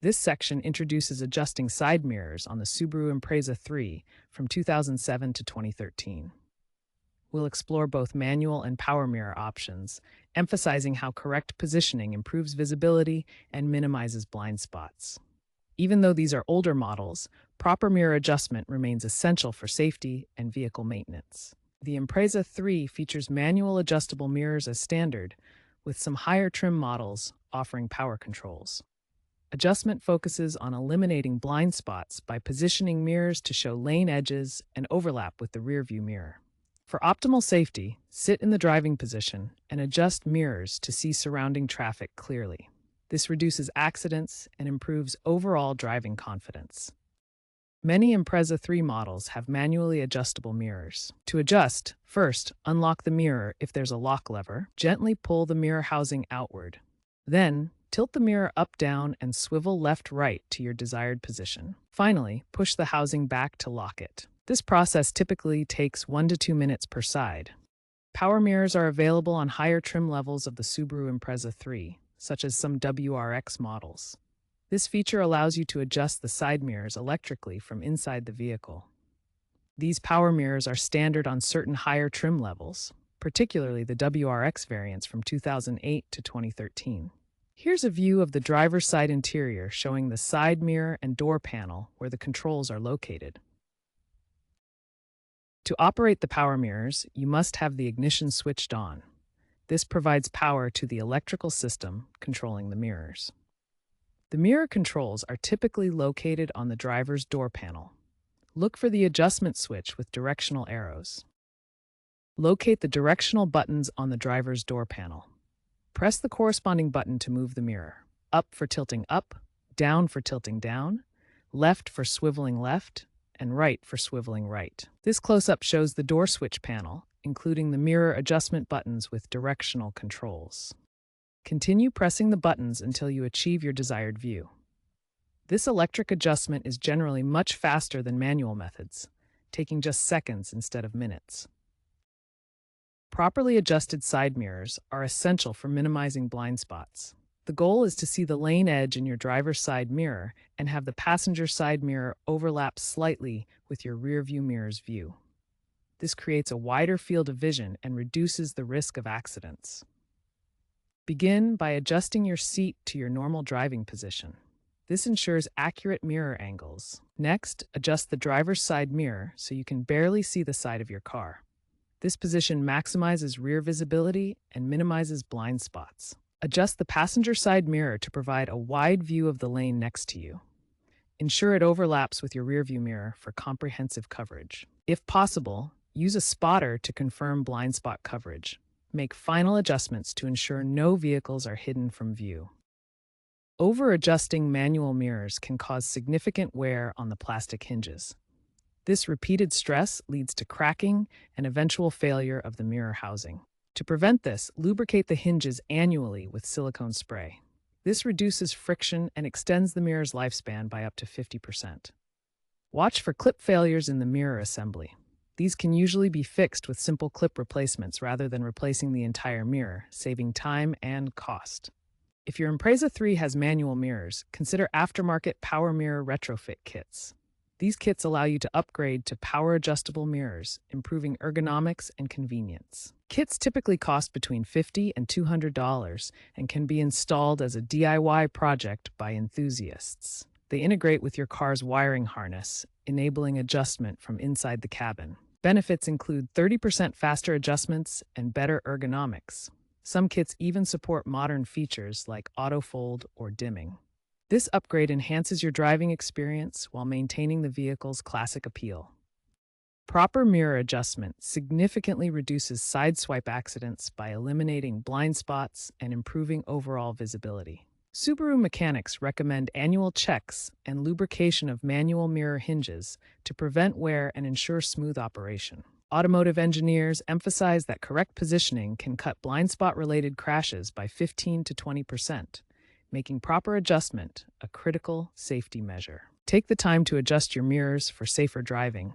This section introduces adjusting side mirrors on the Subaru Impreza III from 2007 to 2013. We'll explore both manual and power mirror options, emphasizing how correct positioning improves visibility and minimizes blind spots. Even though these are older models, proper mirror adjustment remains essential for safety and vehicle maintenance. The Impreza 3 features manual adjustable mirrors as standard, with some higher trim models offering power controls. Adjustment focuses on eliminating blind spots by positioning mirrors to show lane edges and overlap with the rearview mirror. For optimal safety, sit in the driving position and adjust mirrors to see surrounding traffic clearly. This reduces accidents and improves overall driving confidence. Many Impreza 3 models have manually adjustable mirrors. To adjust, first, unlock the mirror if there's a lock lever. Gently pull the mirror housing outward. Then, tilt the mirror up, down, and swivel left-right to your desired position. Finally, push the housing back to lock it. This process typically takes 1 to 2 minutes per side. Power mirrors are available on higher trim levels of the Subaru Impreza 3, such as some WRX models. This feature allows you to adjust the side mirrors electrically from inside the vehicle. These power mirrors are standard on certain higher trim levels, particularly the WRX variants from 2008 to 2013. Here's a view of the driver's side interior showing the side mirror and door panel where the controls are located. To operate the power mirrors, you must have the ignition switched on. This provides power to the electrical system controlling the mirrors. The mirror controls are typically located on the driver's door panel. Look for the adjustment switch with directional arrows. Locate the directional buttons on the driver's door panel. Press the corresponding button to move the mirror. Up for tilting up, down for tilting down, left for swiveling left, and right for swiveling right. This close-up shows the door switch panel, including the mirror adjustment buttons with directional controls. Continue pressing the buttons until you achieve your desired view. This electric adjustment is generally much faster than manual methods, taking just seconds instead of minutes. Properly adjusted side mirrors are essential for minimizing blind spots. The goal is to see the lane edge in your driver's side mirror and have the passenger side mirror overlap slightly with your rearview mirror's view. This creates a wider field of vision and reduces the risk of accidents. Begin by adjusting your seat to your normal driving position. This ensures accurate mirror angles. Next, adjust the driver's side mirror so you can barely see the side of your car. This position maximizes rear visibility and minimizes blind spots. Adjust the passenger side mirror to provide a wide view of the lane next to you. Ensure it overlaps with your rearview mirror for comprehensive coverage. If possible, use a spotter to confirm blind spot coverage. Make final adjustments to ensure no vehicles are hidden from view. Over-adjusting manual mirrors can cause significant wear on the plastic hinges. This repeated stress leads to cracking and eventual failure of the mirror housing. To prevent this, lubricate the hinges annually with silicone spray. This reduces friction and extends the mirror's lifespan by up to 50%. Watch for clip failures in the mirror assembly. These can usually be fixed with simple clip replacements rather than replacing the entire mirror, saving time and cost. If your Impreza 3 has manual mirrors, consider aftermarket power mirror retrofit kits. These kits allow you to upgrade to power-adjustable mirrors, improving ergonomics and convenience. Kits typically cost between $50 and $200 and can be installed as a DIY project by enthusiasts. They integrate with your car's wiring harness, enabling adjustment from inside the cabin. Benefits include 30% faster adjustments and better ergonomics. Some kits even support modern features like auto-fold or dimming. This upgrade enhances your driving experience while maintaining the vehicle's classic appeal. Proper mirror adjustment significantly reduces sideswipe accidents by eliminating blind spots and improving overall visibility. Subaru mechanics recommend annual checks and lubrication of manual mirror hinges to prevent wear and ensure smooth operation. Automotive engineers emphasize that correct positioning can cut blind spot-related crashes by 15 to 20%. Making proper adjustment a critical safety measure. Take the time to adjust your mirrors for safer driving.